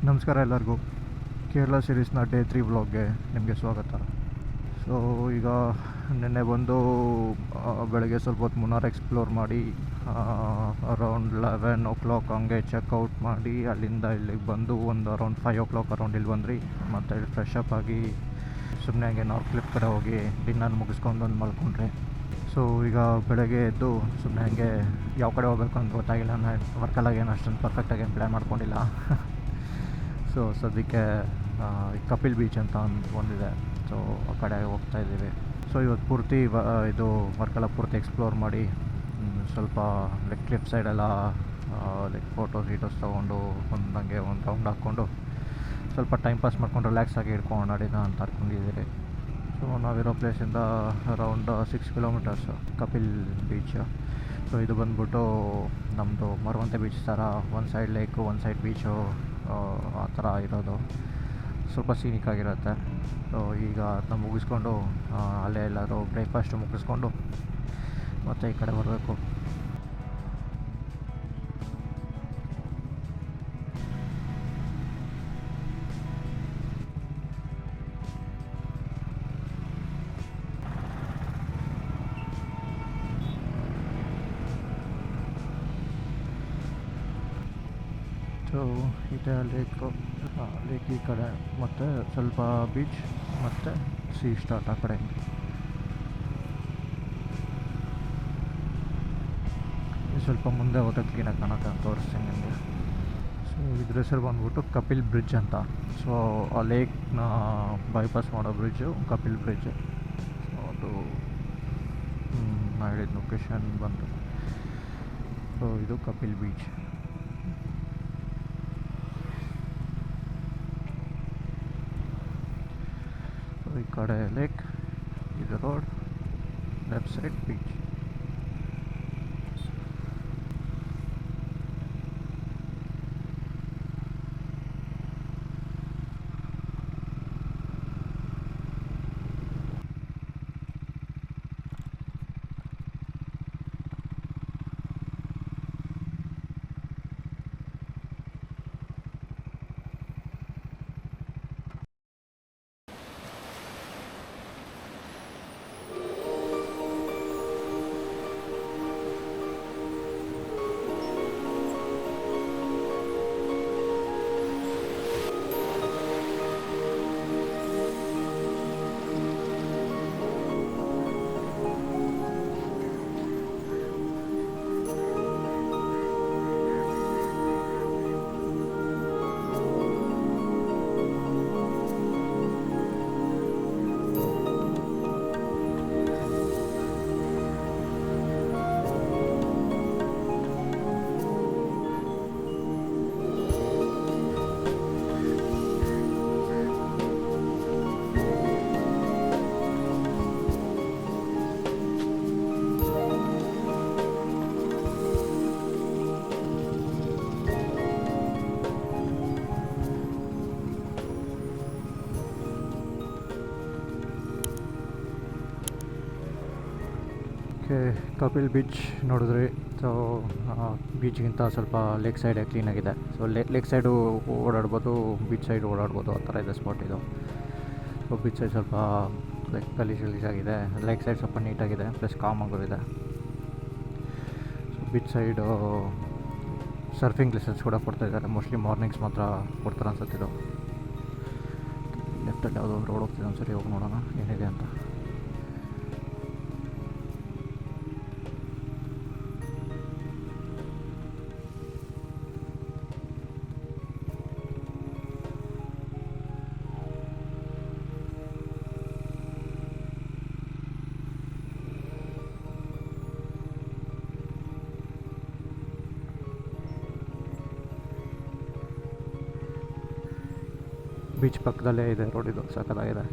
ನಮಸ್ಕಾರ ಎಲ್ಲರಿಗೂ. ಕೇರಳ ಸೀರೀಸ್ನ ಡೇ 3 ವ್ಲಾಗ್ಗೆ ನಿಮಗೆ ಸ್ವಾಗತ. ಸೊ ಈಗ ನಿನ್ನೆ ಬಂದು ಬೆಳಗ್ಗೆ ಸ್ವಲ್ಪ ಹೊತ್ತು ಮುನ್ನಾರ್ ಎಕ್ಸ್ಪ್ಲೋರ್ ಮಾಡಿ ಅರೌಂಡ್ 11 o'clock ಹಂಗೆ ಚೆಕ್ಔಟ್ ಮಾಡಿ ಅಲ್ಲಿಂದ ಇಲ್ಲಿಗೆ ಬಂದು ಒಂದು ಅರೌಂಡ್ 5 o'clock ಅರೌಂಡ್ ಇಲ್ಲಿ ಬಂದ್ರಿ. ಮತ್ತು ಫ್ರೆಶ್ ಅಪ್ ಆಗಿ ಸುಮ್ಮನೆ ಹಂಗೆ ನಾರ್ತ್ ಕ್ಲಿಪ್ ಕಡೆ ಹೋಗಿ ಡಿನ್ನರ್ ಮುಗಿಸ್ಕೊಂಡು ಒಂದು ಮಲ್ಕೊಂಡ್ರೆ. ಸೊ ಈಗ ಬೆಳಗ್ಗೆ ಎದ್ದು ಸುಮ್ಮನೆ ಹಂಗೆ ಯಾವ ಕಡೆ ಹೋಗ್ಬೇಕು ಅಂತ ಗೊತ್ತಾಗಿಲ್ಲ. ನಾನು ವರ್ಕಲ್ಲಾಗಿ ಏನು ಅಷ್ಟೊಂದು ಪರ್ಫೆಕ್ಟಾಗಿ ಏನು ಪ್ಲ್ಯಾನ್ ಮಾಡ್ಕೊಂಡಿಲ್ಲ. ಸೊ ಸದ್ಯಕ್ಕೆ ಕಪಿಲ್ ಬೀಚ್ ಅಂತ ಒಂದಿದೆ, ಸೊ ಆ ಕಡೆ ಹೋಗ್ತಾಯಿದ್ದೀವಿ. ಸೊ ಇವತ್ತು ಪೂರ್ತಿ ಇದು ವರ್ಕಲ ಪೂರ್ತಿ ಎಕ್ಸ್ಪ್ಲೋರ್ ಮಾಡಿ ಸ್ವಲ್ಪ ಲೈಕ್ ಕ್ಲಿಫ್ ಸೈಡೆಲ್ಲ ಲೈಕ್ ಫೋಟೋಸ್ ತೊಗೊಂಡು ಒಂದಂಗೆ ಒಂದು ರೌಂಡ್ ಹಾಕ್ಕೊಂಡು ಸ್ವಲ್ಪ ಟೈಮ್ ಪಾಸ್ ಮಾಡ್ಕೊಂಡು ರಿಲ್ಯಾಕ್ಸ್ ಆಗಿ ಇಟ್ಕೊಂಡು ನಡೀನ ಅಂತ ಅನ್ಕೊಂಡಿದ್ದೀರಿ. ಸೊ ನಾವಿರೋ ಪ್ಲೇಸಿಂದ around 6 kilometers Kapil beach. So ಇದು ಬಂದ್ಬಿಟ್ಟು ನಮ್ಮದು ಮರವಂತೆ ಬೀಚ್ ಥರ ಒಂದು ಸೈಡ್ ಲೇಕು ಒಂದು ಸೈಡ್ ಬೀಚು ಆ ಥರ ಇರೋದು, ಸ್ವಲ್ಪ ಸೀನಿಕ್ ಆಗಿರುತ್ತೆ. ಸೊ ಈಗ ಅದನ್ನ ಮುಗಿಸ್ಕೊಂಡು ಅಲ್ಲೇ ಎಲ್ಲರೂ ಬ್ರೇಕ್ಫಾಸ್ಟು ಮುಗಿಸ್ಕೊಂಡು ಮತ್ತು ಈ ಕಡೆ ಬರಬೇಕು. ಸೊ ಇದೆ ಲೇಕ್ ಈ ಕಡೆ ಮತ್ತು ಸ್ವಲ್ಪ ಬೀಚ್ ಮತ್ತು ಸೀ ಸ್ಟಾರ್ಟ್ ಆ ಕಡೆ. ಸ್ವಲ್ಪ ಮುಂದೆ ಹೋದಾಗ ಕ್ಲೀನಾಗಿ ಕಾಣುತ್ತೆ ಅಂತ ತೋರಿಸ್ತೀನಿ ನಿಮಗೆ. ಸೊ ಇದ್ರ ಹೆಸರು ಬಂದ್ಬಿಟ್ಟು ಕಪಿಲ್ ಬ್ರಿಡ್ಜ್ ಅಂತ. ಸೊ ಆ ಲೇಕ್ನ ಬೈಪಾಸ್ ಮಾಡೋ ಬ್ರಿಡ್ಜು ಕಪಿಲ್ ಬ್ರಿಡ್ಜ್. ಸೊ ಅದು ಹೇಳಿದ ಲೊಕೇಶನ್ ಬಂತು. ಸೊ ಇದು ಕಪಿಲ್ ಬೀಚ್. ಈ ಕಡೆ ಲೇಕ್, ಇದು road, left side beach. Kapil beach ನೋಡಿದ್ರಿ. ಸೊ ಬೀಚ್ಗಿಂತ ಸ್ವಲ್ಪ ಲೇಕ್ ಸೈಡೇ ಕ್ಲೀನಾಗಿದೆ. ಸೊ ಲೇಕ್ ಸೈಡು ಓಡಾಡ್ಬೋದು, ಬೀಚ್ ಸೈಡ್ ಓಡಾಡ್ಬೋದು, ಆ ಥರ ಇದೆ ಸ್ಪಾಟ್ ಇದು. ಸೊ ಬೀಚ್ ಸೈಡ್ ಸ್ವಲ್ಪ ಲೈಕ್ ಗಲೀಜಾಗಿದೆ, ಲೇಕ್ ಸೈಡ್ ಸ್ವಲ್ಪ ನೀಟಾಗಿದೆ, ಪ್ಲಸ್ ಕಾಮಾಗೂ ಇದೆ. So beach side surfing lessons ಕೂಡ ಕೊಡ್ತಾಯಿದ್ದಾರೆ. ಮೋಸ್ಟ್ಲಿ ಮಾರ್ನಿಂಗ್ಸ್ ಮಾತ್ರ ಕೊಡ್ತಾರೆ ಅನ್ಸುತ್ತಿದ್ದು. ಲೆಫ್ಟಲ್ಲಿ ಯಾವುದೋ ಒಂದು ರೋಡ್ ಹೋಗ್ತಿದೆ, ಒಂದು ಸರಿ ಹೋಗಿ ನೋಡೋಣ ಏನಿದೆ ಅಂತ. ಬೀಚ್ ಪಕ್ಕದಲ್ಲೇ ಇದೆ ರೋಡ್, ಇದು ಸಕ್ಕತ್ತಾಗಿದೆ.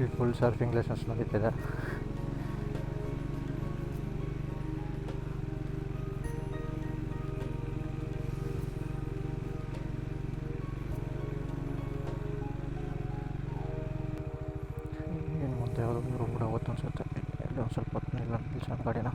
ಇಲ್ಲಿ ಫುಲ್ ಸರ್ಫಿಂಗ್ ಲೆಸನ್ಸ್ ನಡೀತಿದೆ. ಏನು ಮುಂದೆ ಯಾವುದೋ ರೂಮ್ ಕೂಡ ಹೋಗುತ್ತೆ ಅನ್ಸುತ್ತೆ. ಎಲ್ಲ ಒಂದು ಸ್ವಲ್ಪ ಹೊತ್ತು ನಿಲ್ಸೋಣ ಗಾಡಿನ.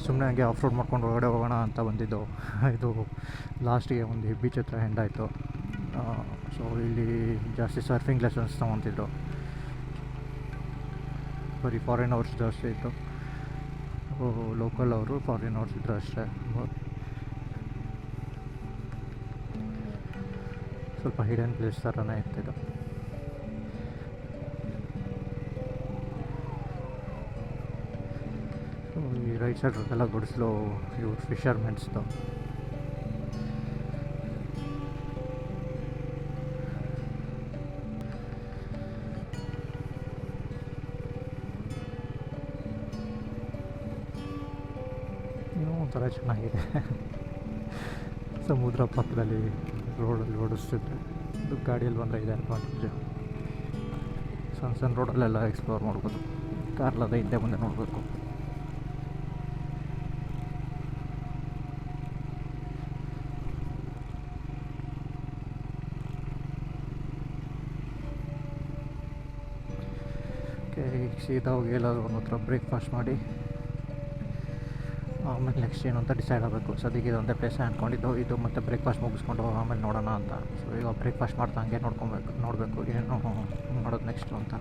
ಸುಮ್ಮನೆ ಹಂಗೆ ಆಫ್ ರೋಡ್ ಮಾಡ್ಕೊಂಡು ಹೊರಗಡೆ ಹೋಗೋಣ ಅಂತ ಬಂದಿದ್ದು. ಇದು ಲಾಸ್ಟಿಗೆ ಒಂದು ಬೀಚ್ ಹತ್ರ ಎಂಡ್ ಆಯಿತು. ಸೊ ಇಲ್ಲಿ ಜಾಸ್ತಿ ಸರ್ಫಿಂಗ್ ಲೆಸನ್ಸ್ ತೊಗೊತಿದ್ರು. ಬರೀ ಫಾರಿನರ್ಸ್ ಜಾಸ್ತಿ ಇತ್ತು. ಲೋಕಲ್ ಅವರು ಫಾರಿನರ್ಸ್ ಇದ್ರು ಅಷ್ಟೇ. ಸ್ವಲ್ಪ ಹಿಡನ್ ಪ್ಲೇಸ್ ಥರನೇ ಇರ್ತಿದ್ದು. ಈ ರೈಟ್ ಸೈಡ್ ಎಲ್ಲ ಗುಡಿಸಲು ಇವ್ರು ಫಿಶರ್ಮೆನ್ಸ್ದು. ಇನ್ನೂ ಒಂಥರ ಚೆನ್ನಾಗಿದೆ. ಸಮುದ್ರ ಪಕ್ಕದಲ್ಲಿ ರೋಡಲ್ಲಿ ಓಡಿಸ್ತಿದ್ರೆ ಇದು ಗಾಡಿಯಲ್ಲಿ ಬಂದರೆ ಇದೆ ಅಡ್ವಾಂಟೇಜು. ಸಣ್ಣ ಸಣ್ಣ ರೋಡಲ್ಲೆಲ್ಲ ಎಕ್ಸ್ಪ್ಲೋರ್ ಮಾಡ್ಬೋದು. ಕಾರ್ಲದ ಹಿಂದೆ ಮುಂದೆ ನೋಡಬೇಕು. ಈಗ ಸೀದಾ ಹೋಗಿ ಎಲ್ಲಾದರೂ ಒಂದು ಹತ್ರ ಬ್ರೇಕ್ಫಾಸ್ಟ್ ಮಾಡಿ ಆಮೇಲೆ ನೆಕ್ಸ್ಟ್ ಏನು ಅಂತ ಡಿಸೈಡ್ ಆಗಬೇಕು. ಸದ್ಯಕ್ಕೆ ಇದೊಂದೇ ಪ್ಲೇಸ್ ಅಂದ್ಕೊಂಡಿದ್ದು. ಇದು ಮತ್ತು ಬ್ರೇಕ್ಫಾಸ್ಟ್ ಮುಗಿಸ್ಕೊಂಡು ಆಮೇಲೆ ನೋಡೋಣ ಅಂತ. ಸೊ ಈಗ ಬ್ರೇಕ್ಫಾಸ್ಟ್ ಮಾಡ್ತಾ ಹಂಗೆ ನೋಡಬೇಕು ಏನು ಮಾಡೋದು ನೆಕ್ಸ್ಟು ಅಂತ.